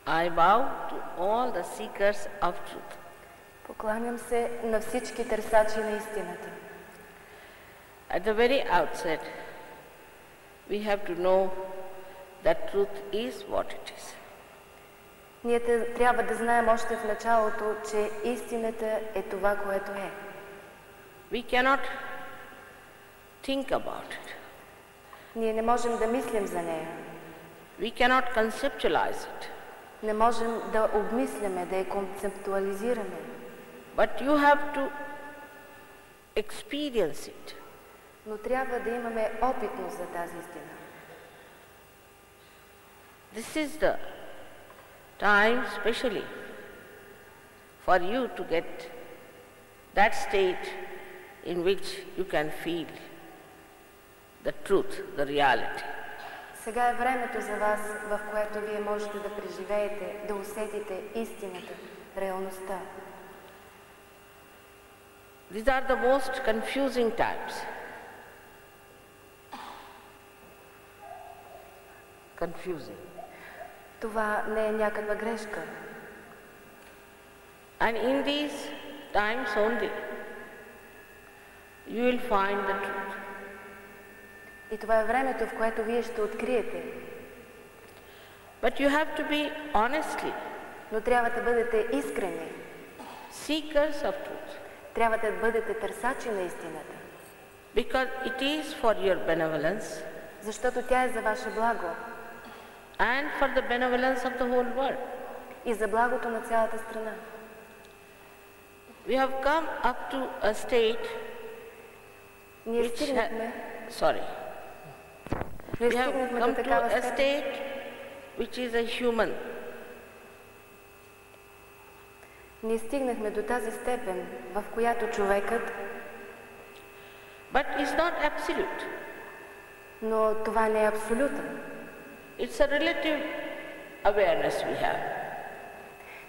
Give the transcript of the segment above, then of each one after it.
I bow to all the seekers of truth. Покланям се на всички търсачи на истината. At the very outset, we have to know that truth is what it is. Ние трябва да знаем още в началото, че истината е това, което е. We cannot think about it. Ние не можем да мислим за нея. We cannot conceptualize it. Не можем да обмисляме, да я концептуализираме. But you have to experience it. Но трябва да имаме опитност за тази истина. This is the time specially for you to get that state in which you can feel the truth, the reality. Сега е времето за вас, в което вие можете да преживеете, да усетите истината, реалността. These are the most confusing times. Confusing. Това не е някаква грешка. And in these times only, you will find the truth. И това е времето, в което вие ще откриете. But you have to be honestly Но трябва да бъдете искрени. seekers of truth. Трябва да бъдете търсачи на истината. Because it is for your benevolence. Защото тя е за ваше благо. And for the benevolence of the whole world. И за благото на цялата страна. We have come up to a state Ние стигнахме. Sorry. Ние We have стигнахме до come to такава a степен. state which is a human. Ние стигнахме до тази степен, в която човекът, But it's not absolute. но това не е абсолютен. It's a relative awareness we have.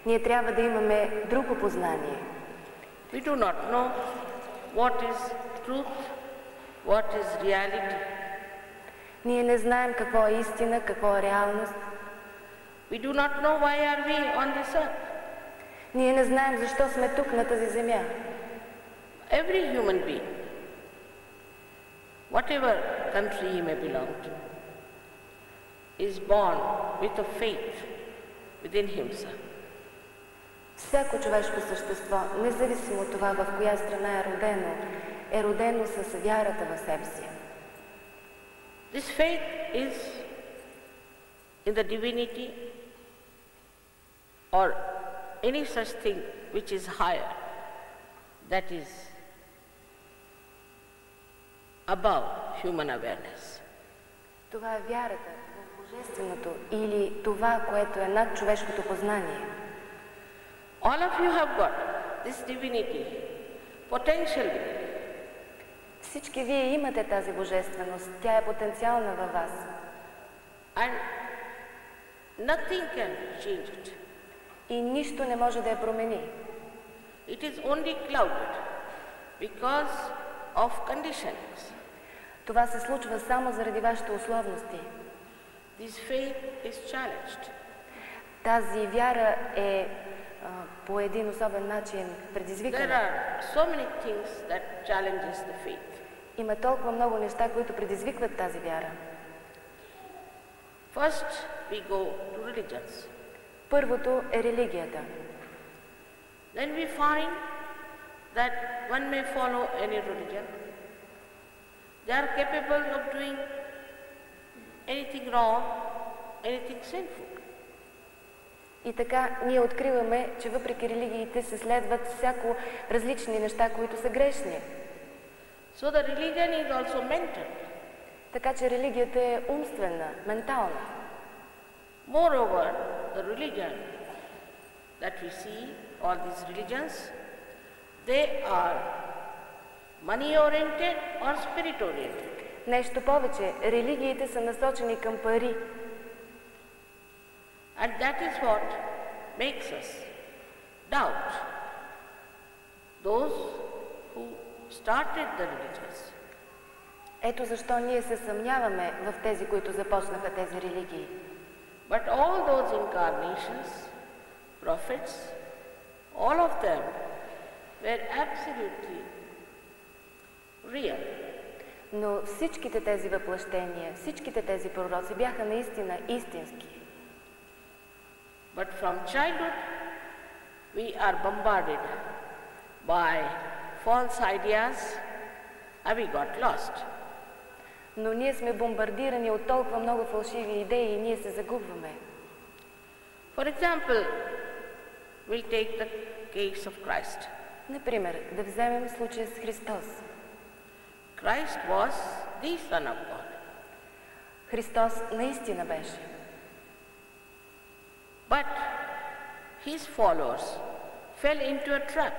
Ние трябва да имаме друго познание. We do not know what is truth, what is reality. Ние не знаем какво е истина, какво е реалност. We do not know why are we on this earth. Ние не знаем защо сме тук на тази земя. Every human being, whatever country he may belong to, is born with a faith within himself. Всяко човешко същество, независимо от това в коя страна е родено с вярата в себе си. This faith is in the divinity or any such thing which is higher, that is above human awareness. Това е вярата в Божественото или това, което е над човешкото познание. All of you have got this divinity, potential divinity. Всички вие имате тази божественост, тя е потенциална във вас. And nothing can change it. И нищо не може да я промени. It is only clouded because of conditions. Това се случва само заради вашите условности. This faith is challenged. Тази вяра е по един особен начин There предизвикана. are so many things that challenges the faith. Има толкова много неща, които предизвикват тази вяра. First, we go to religions. Първото е религията. Then we find that one may follow any religion. They are capable of doing anything wrong, anything sinful. И така ние откриваме, че въпреки религиите се следват всяко различни неща, които са грешни. So the religion is also mental. Така че религията е умствена, ментална. Moreover, the religion that we see, all these religions, they are money-oriented or spirit-oriented. Нещо повече, религиите са насочени към пари. And that is what makes us doubt those who started the religions. Ето защо ние се съмняваме в тези, които започнаха тези религии. But all those incarnations, prophets, all of them were absolutely real. Но всичките тези въплъщения, всичките тези пророци бяха наистина истински. But from childhood we are bombarded by false ideas and we got lost. Но ние сме бомбардирани от толкова много фалшиви идеи и ние се загубваме. For example, we'll take the case of Christ. Например, да вземем случая с Христос. Christ was the Son of God. Христос наистина беше. But his followers fell into a trap.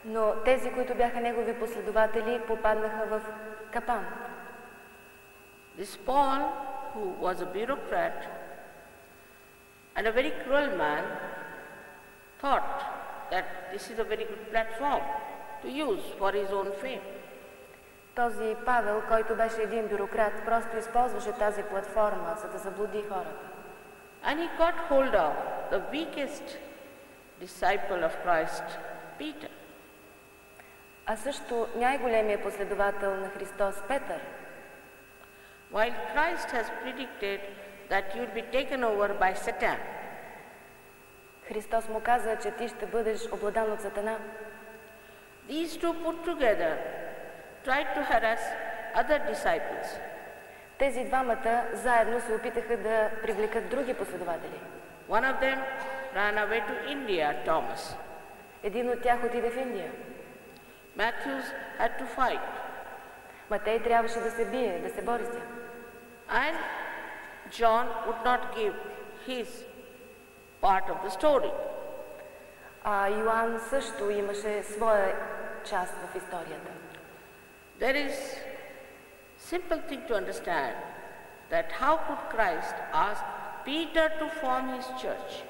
Но тези, които бяха негови последователи, попаднаха в капан. This Paul, who was a bureaucrat and a very cruel man, thought that this is a very good platform to use for his own fame. Този Павел, който беше един бюрократ, просто използваше тази платформа, за да заблуди хората. And he got hold of the weakest disciple of Christ, Peter. А също най-големият последовател на Христос, Петър. While Christ has predicted that you will be taken over by Satan. Христос му каза, че ти ще бъдеш обладан от Сатана. These two put together tried to harass other disciples. Тези двамата заедно се опитаха да привлекат други последователи. One of them ran away to India, Thomas. Един от тях отиде в Индия. Matthew had to fight. Матей трябваше да се бие, да се бори с тях. And John would not give his part of the story. А Йоан също имаше своя част в историята. There is simple thing to understand that how could Christ ask Peter to form his church?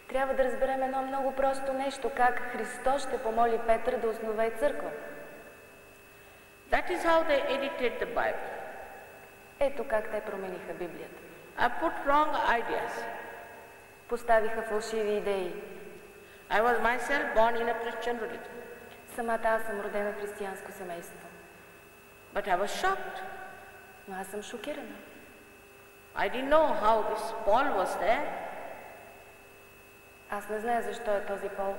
Трябва да разберем едно много просто нещо, как Христос ще помоли Петър да основе църква. That is how they edited the Bible. Ето как те промениха Библията. I put wrong ideas. Поставиха фалшиви идеи. I was myself born in a Christian religion. Самата аз съм родена в християнско семейство. But I was shocked. Но аз съм шокирана. I didn't know how this Paul was there. Аз не зная защо е този Пол.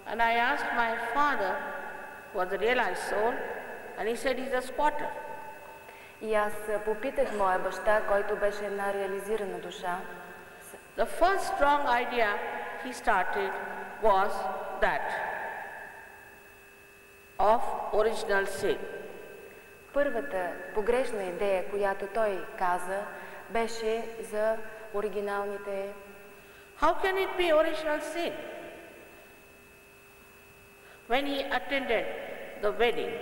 And I asked my father, who was a realized soul, and he said he's a squatter. И аз попитах моя баща, който беше една реализирана душа. The first strong idea he started was that of original sin. Първата погрешна идея, която той каза, беше за оригиналните. How can it be original sin? When he attended the wedding,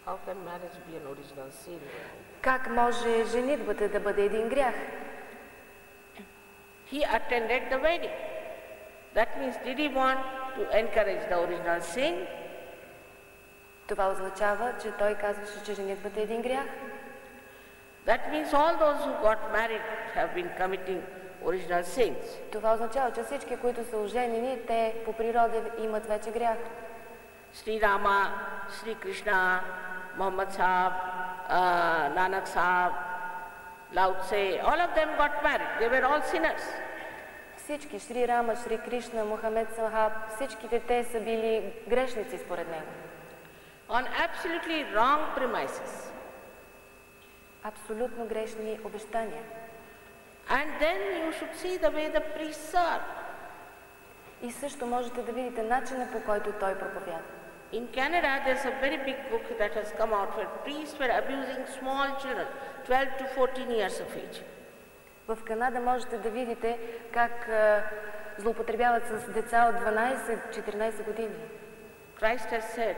how can marriage be an original sin? Как може женитбата да бъде един грях? He attended the wedding. That means, did he want to encourage the original sin? Това означава, че той казваше, че женитбата е един грях. That means all those who got married have been committing original sins. Това означава, че всички, които са оженени, те по природа имат вече грях. Sri Rama, Sri Krishna, Muhammad Sahib, Nanak Sahib, Lao Tse, all of them got married. They were all sinners. Всички, Шри Рама, Шри Кришна, Мухамед Сахаб, всичките те са били грешници според него. On absolutely wrong premises. Абсолютно грешни обещания. And then you should see the way the priests are. И също можете да видите начина, по който той проповяда. In Canada, there's a very big book that has come out where priests were abusing small children, 12 to 14 years of age. В Канада можете да видите как злоупотребяват с деца от 12-14 години. Christ has said,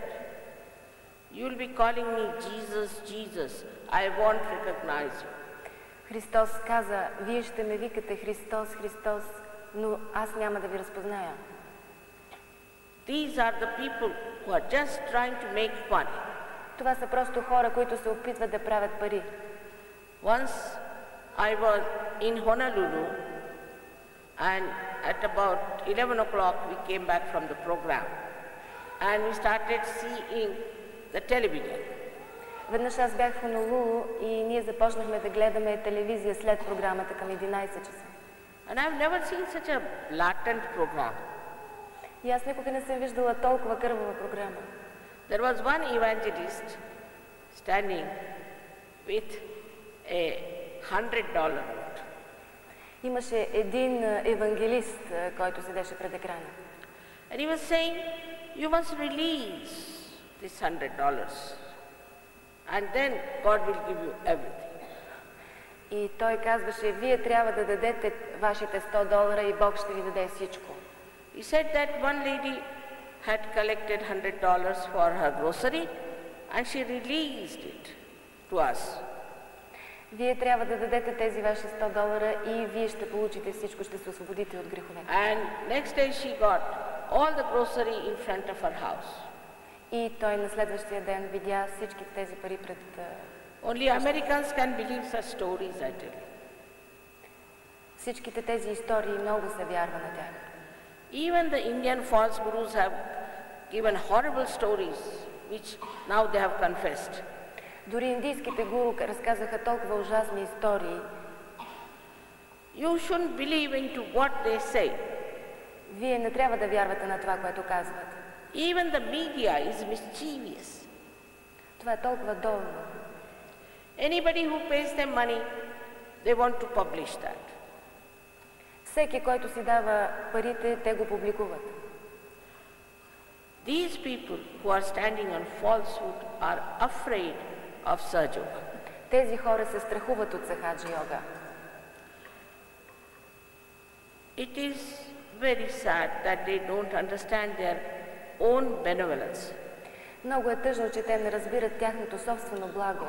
You'll be calling me Jesus, Jesus. I won't recognize you. Христос каза, вие ще ме викате Христос, Христос, но аз няма да ви разпозная. These are the people who are just trying to make money. Това са просто хора, които се опитват да правят пари. Once I was in Honolulu, and at about 11 o'clock we came back from the program, and we started seeing the television. Веднъж аз бях в Хонолулу и ние започнахме да гледаме телевизия след програмата към 11 часа. And I've never seen such a blatant program. И аз никога не съм виждала толкова кървава програма. There was one evangelist standing with a $100 note. Имаше един евангелист, който седеше пред екрана. And he was saying, you must release this $100 and then God will give you everything. И той казваше, вие трябва да дадете вашите $100 и Бог ще ви даде всичко. He said that one lady had collected $100 for her grocery and she released it to us. Вие трябва да дадете тези ваши $100 и вие ще получите всичко, ще се освободите от греховете. And next day she got all the grocery in front of her house. И той на следващия ден видя всички тези пари пред... Only Americans can believe such stories, I tell you. Всичките тези истории много се вярва на тях. Even the Indian false gurus have given horrible stories, which now they have confessed. Дори индийските гуру разказаха толкова ужасни истории. You shouldn't believe into what they say. Вие не трябва да вярвате на това, което казват. Even the media is mischievous. Това е толкова долно. Anybody who pays them money, they want to publish that. Всеки, който си дава парите, те го публикуват. These people who are standing on falsehood are afraid of Sahaja Yoga. Тези хора се страхуват от Сахаджа йога. It is very sad that they don't understand their own benevolence. Много е тъжно, че те не разбират тяхното собствено благо.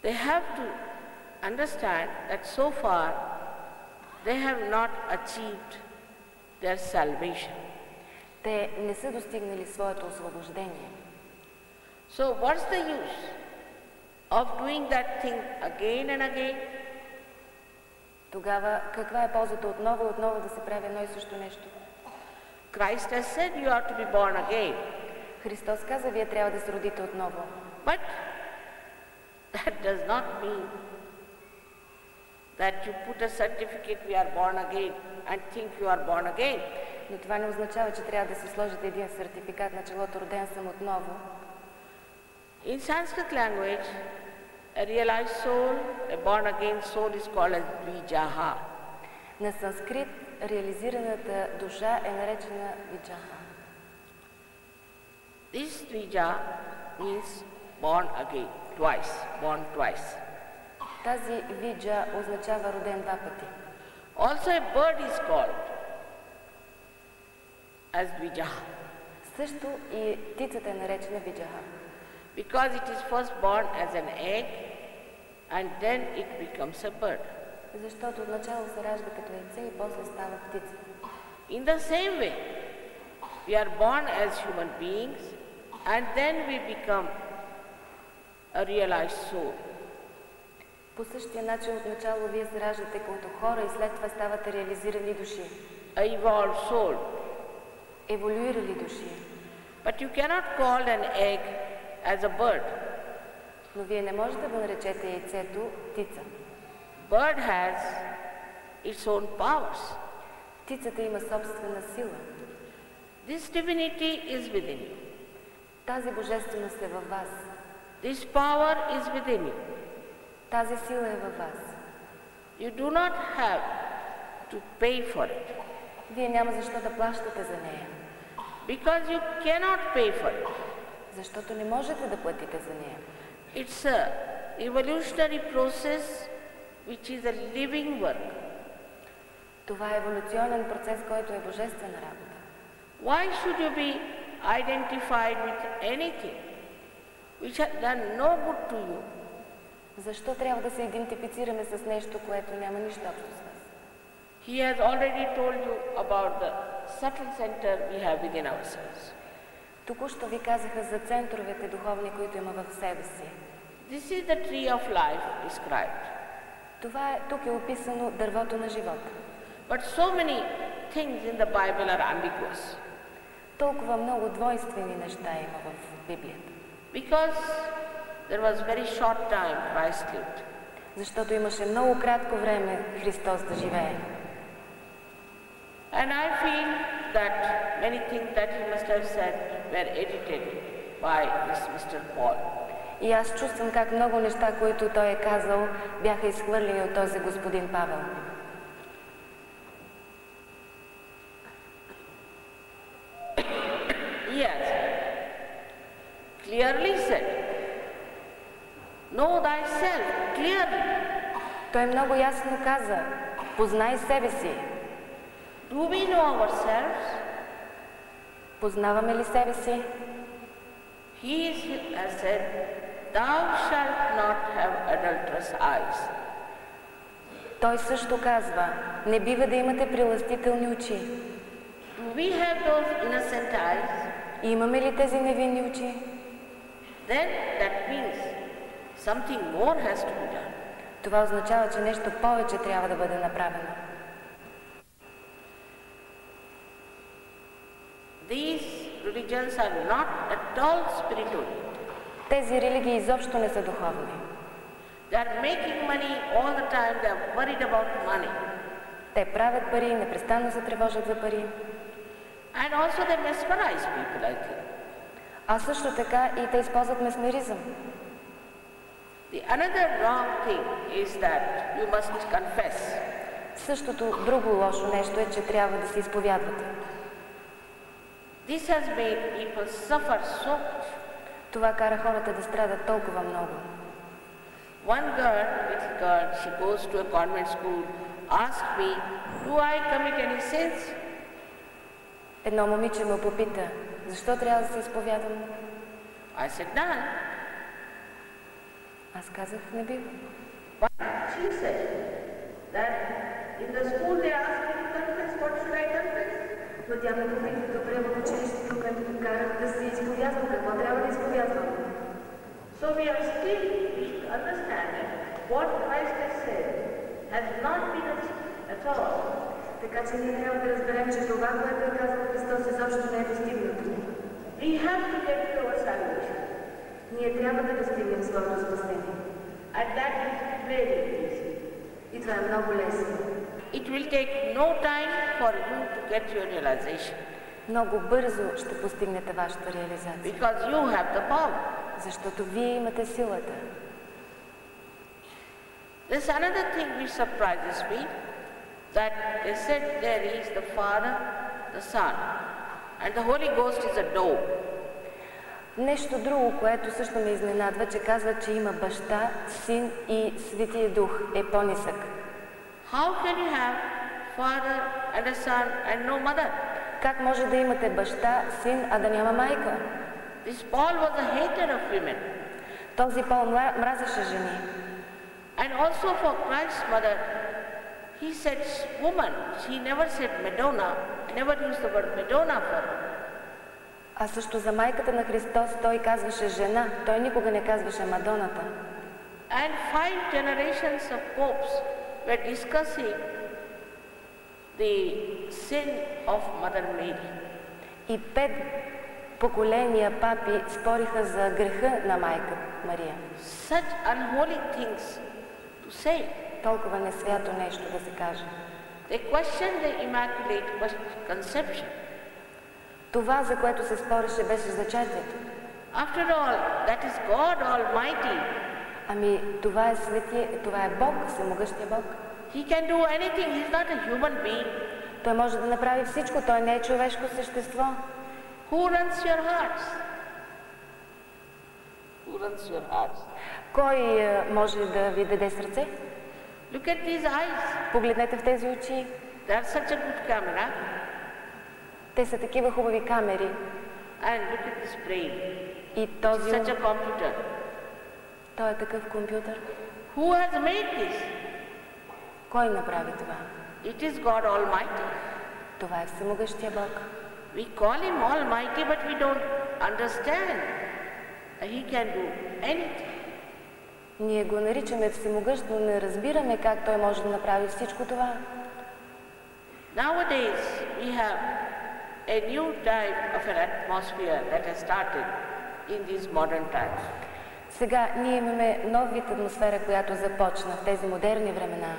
They have to understand that so far they have not achieved their salvation. Те не са достигнали своето освобождение. So what's the use of doing that thing again and again? Тогава каква е ползата отново и отново да се прави едно и също нещо? Christ has said you are to be born again. Христос каза, вие трябва да се родите отново. But that does not mean that you put a certificate we are born again and think you are born again. Но това не означава, че трябва да си сложите един сертификат на челото, роден съм отново. In Sanskrit language, a realized soul, a born again soul is called as Dvijaha. На санскрит реализираната душа е наречена Виджаха. This Dvija means born again, twice, born twice. Тази виджа означава роден два пъти. Also a bird is called as Dvijaha. Също и птицата е наречена Виджаха. Because it is first born as an egg and then it becomes a bird. Защото отначало се ражда като яйце и после става птица. In the same way, we are born as human beings and then we become a realized soul. По същия начин отначало вие се раждате като хора и след това ставате реализирани души. A evolved soul. Еволюирали души. But you cannot call an egg as a bird. Но вие не можете да наречете яйцето птица. Bird has its own powers. Птицата има собствена сила. This divinity is within you. Тази божественост е във вас. This power is within you. Тази сила е във вас. You do not have to pay for it. Вие няма защо да плащате за нея. Because you cannot pay for it. Защото не можете да платите за нея. It's a evolutionary process which is a living work. Това е еволюционен процес, който е божествена работа. Why should you be identified with anything which has done no good to you? Защо трябва да се идентифицираме с нещо, което няма нищо общо с вас? He has already told you about the subtle center we have within ourselves. Току-що ви казаха за центровете духовни, които има в себе си. This is the tree of life described. Тук е описано дървото на живота. But so many things in the Bible are ambiguous. Толкова много двойствени неща има в Библията. Because there was very short time Christ lived. Защото имаше много кратко време Христос да живее. And I feel that many things that he must have said were edited by this Mr. Paul. И аз чувствам как много неща, които той е казал, бяха изхвърлени от този господин Павел. Yes, clearly said, know thyself clearly. Той много ясно каза, познай себе си. Do we know ourselves? Познаваме ли себе си? He has said, thou shalt not have adulterous eyes. Той също казва, не бива да имате прилъстителни очи. Do we have those innocent eyes? Имаме ли тези невинни очи? Then that means something more has to be done. Това означава, че нещо повече трябва да бъде направено. These religions are not at all spiritual. Тези религии изобщо не са духовни. They are making money all the time. They are worried about money. Те правят пари, непрестанно се тревожат за пари. And also they mesmerize people, I think. А също така и те използват месмеризъм. The another wrong thing is that you must confess. Същото друго лошо нещо е, че трябва да се изповядвате. This has made people suffer so much. Това кара хората да страдат толкова много. One girl, little girl, she goes to a convent school, asked me, do I commit any sins? Едно момиче ме попита, защо трябва да се изповядам? I said, none. Аз казах, не бива. But she said that in the school they asked me to confess. What should I confess? Но тя ме попита, добре, в училището ме карат да се изповядвам. Какво трябва да изповядвам? So we should understand that what Christ has said has not been achieved at all. Така че ние трябва да разберем, че това, което е казал Христос, изобщо не е достигнато. We have to get to our salvation. Ние трябва да достигнем своето спасение. And that is very easy. И това е много лесно. It will take no time for you to get your realization. Много бързо ще постигнете вашата реализация. Because you have the power. Защото вие имате силата. There's another thing which surprises me, that they said there is the Father, the Son, and the Holy Ghost is a door. Нещо друго, което също ме изненадва, че казва, че има баща, син и Светия Дух е по-нисък. How can you have Father and a Son and no mother? Как може да имате баща, син, а да няма майка? This Paul was a hater of women. Този Пол мразеше жени. And also for Christ's mother, he said woman. He never said Madonna, never used the word Madonna for her. А също за майката на Христос той казваше жена, той никога не казваше Мадоната. And 5 generations of popes were discussing the sin of Mother Mary. И 5 поколения папи спориха за греха на майка Мария. Such unholy things to say. Толкова несвято нещо да се каже. They questioned the Immaculate Conception. Това, за което се спореше, беше зачатието. After all, that is God Almighty. Ами, това е Бог, всемогъщия Бог. He can do anything. He is not a human being. Той може да направи всичко, той не е човешко същество. Who runs your hearts? Who runs your hearts? Кой може да ви даде сърце? Look at these eyes. Погледнете в тези очи. They are such a good camera. Те са такива хубави камери. And look at this brain. И този Such a ум, computer. той е такъв компютър. Who has made this? Кой направи това? It is God Almighty. Това е всемогъщия Бог. We call him Almighty, but we don't understand that he can do anything. Ние го наричаме всемогъщ, но не разбираме как той може да направи всичко това. Nowadays, we have a new type of an atmosphere that has started in these modern times. Сега ние имаме нов вид атмосфера, която започна в тези модерни времена.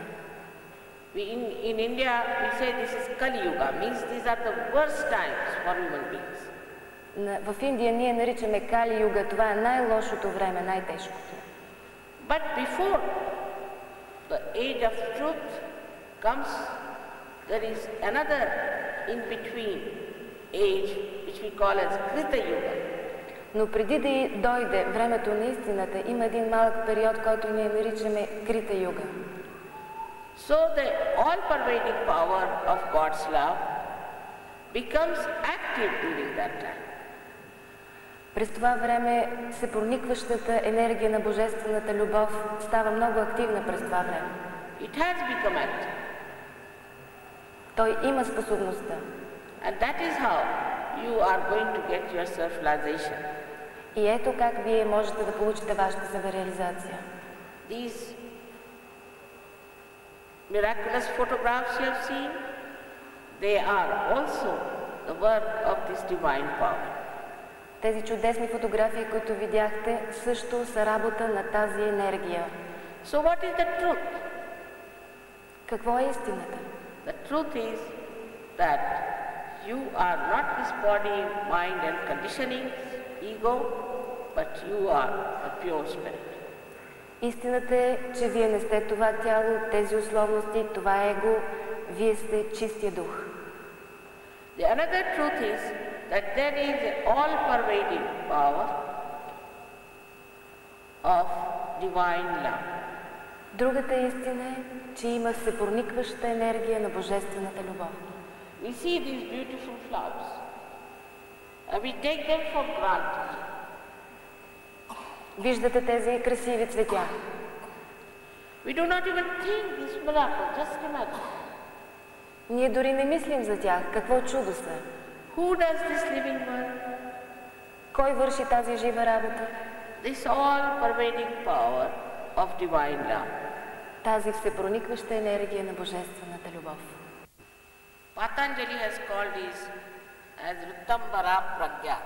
In India, we say this is Kali Yuga, means these are the worst times for human beings. В Индия ние наричаме Кали Юга. Това е най-лошото време, най-тежкото. But before the age of truth comes, there is another in-between age which we call as Krita Yuga. Но преди да дойде времето на истината, има един малък период, който ние наричаме Крита Юга. So the all-pervading power of God's love becomes active during that time. През това време всепроникващата енергия на божествената любов става много активна през това време. It has become active. Той има способността. And that is how you are going to get your self-realization. И ето как вие можете да получите вашата себереализация. These miraculous photographs you have seen, they are also the work of this divine power. Тези чудесни фотографии, които видяхте, също са работа на тази енергия. So what is the truth? Какво е истината? The truth is that you are not this body, mind and conditioning, ego, but you are a pure spirit. Истината е, че вие не сте това тяло, тези условности, това его, вие сте чистия дух. The another truth is that there is an all-pervading power of divine love. Другата истина е, че има всепроникваща енергия на божествената любов. We see these beautiful flowers and we take them for granted. Виждате тези красиви цветя. We do not even think this miracle, just imagine. Ние дори не мислим за тях. Какво чудо са. Who does this living work? Кой върши тази жива работа? This all-pervading power of divine love. Тази всепроникваща енергия на божествената любов. Patanjali has called this as Ritambara Pragya.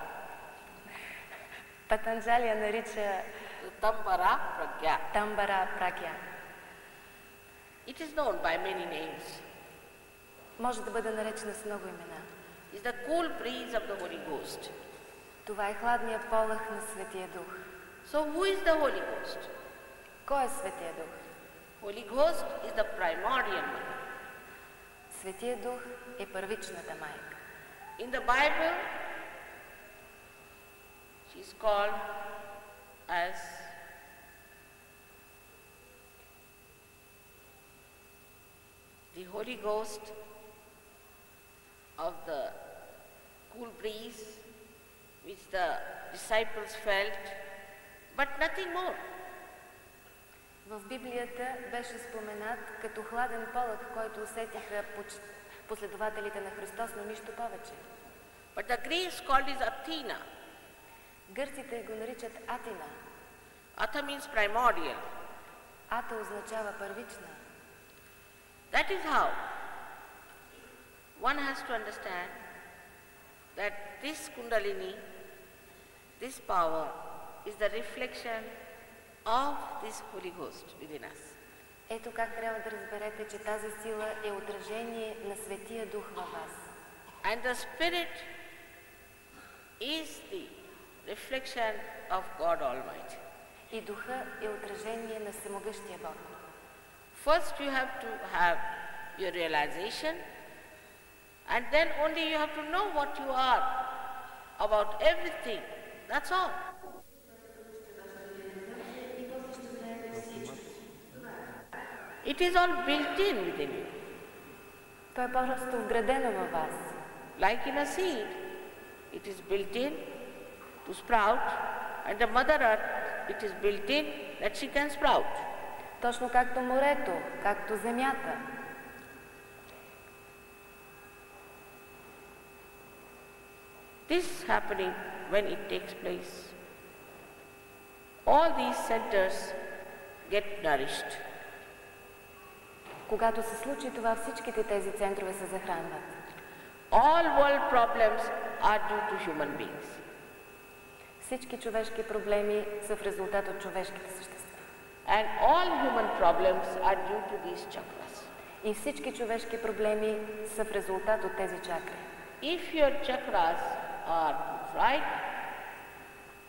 Патанджали я нарича Ritambara Pragya. Тамбара Прагя. It is known by many names. Може да бъде наречена с много имена. It's the cool breeze of the Holy Ghost. Това е хладният полъх на Светия Дух. So who is the Holy Ghost? Кой е Светия Дух? Holy Ghost is the primordial one. Светия Дух е първичната майка. In the Bible, she is called as the Holy Ghost of the cool breeze which the disciples felt, but nothing more. В Библията беше споменат като хладен полъх, който усетиха последователите на Христос, но нищо повече. But the Greeks called it Athena. Гърците го наричат Атина. Atha means primordial. Ата означава първична. That is how one has to understand that this Kundalini, this power, is the reflection of this Holy Ghost within us. Ето как трябва да разберете, че тази сила е отражение на Светия Дух във вас. And the Spirit is the reflection of God Almighty. И Духа е отражение на всемогъщия Бог. First you have to have your realization, and then only you have to know what you are about everything. That's all. It is all built in within you. То е просто вградено във вас. Like in a seed, it is built in to sprout, and the Mother Earth, it is built in that she can sprout. Точно както морето, както земята. This happening when it takes place, all these centers get nourished. Когато се случи това, всичките тези центрове се захранват. All world problems are due to human beings. Всички човешки проблеми са в резултат от човешките същества. And all human problems are due to these chakras. И всички човешки проблеми са в резултат от тези чакри. If your chakras are right,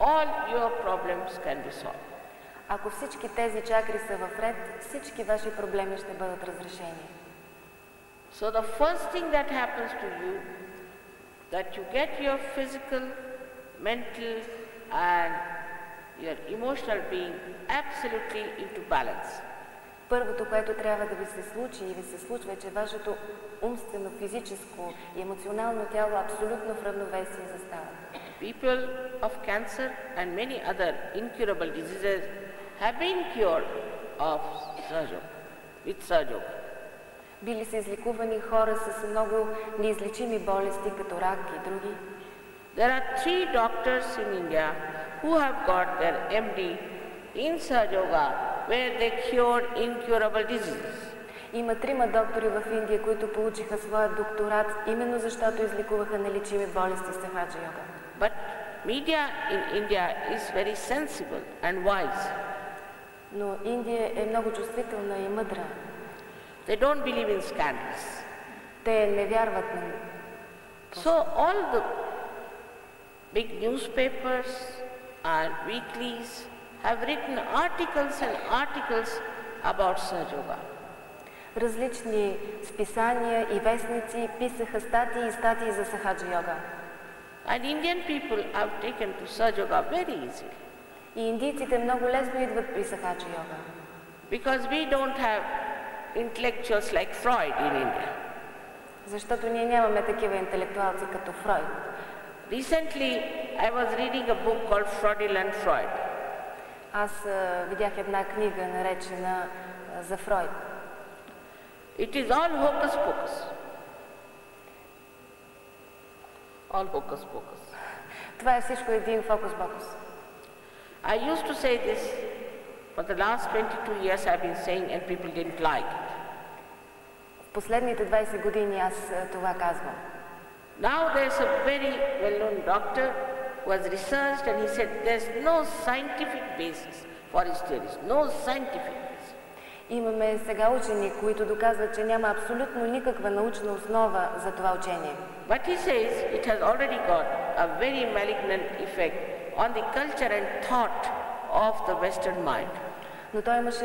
all your problems can be solved. Ако всички тези чакри са в ред, всички ваши проблеми ще бъдат разрешени. So the first thing that happens to you, that you get your physical, mental and your emotional being absolutely into balance. Първото, което трябва да ви се случи и ви се случва, е, че вашето умствено, физическо и емоционално тяло абсолютно в равновесие застава. People of cancer and many other incurable diseases have been cured of Sahaja Yoga, with Sahaja Yoga. Били са излекувани хора с много неизлечими болести, като рак и други. There are 3 doctors in India who have got their MD in Sahaja Yoga, where they cured incurable diseases. Има 3 доктори в Индия, които получиха своя докторат, именно защото излекуваха нелечими болести с Sahaja Yoga. But media in India is very sensible and wise. Но Индия е много чувствителна и мъдра. They don't believe in scandals. Те не вярват на... So all the big newspapers and weeklies have written articles and articles about Sahaja Yoga. Различни списания и вестници писаха статии и статии за Sahaja Yoga. And Indian people have taken to Sahaja Yoga very easily. И индийците много лесно идват при Sahaja Yoga. Because we don't have intellectuals like Freud in India. Защото ние нямаме такива интелектуалци като Фройд. Recently, I was reading a book called Fraudulent Freud. Аз видях една книга, наречена за Фройд. It is all hocus pocus. All hocus pocus. Това е всичко един фокус-покус. I used to say this for the last 22 years I've been saying and people didn't like it. В последните 20 години аз това казвам. Now there's a very well-known doctor who has researched and he said there's no scientific basis for his theories, no scientific basis. Имаме сега учени, които доказват, че няма абсолютно никаква научна основа за това учение. But he says it has already got a very malignant effect on the culture and thought of the Western mind. Но той имаше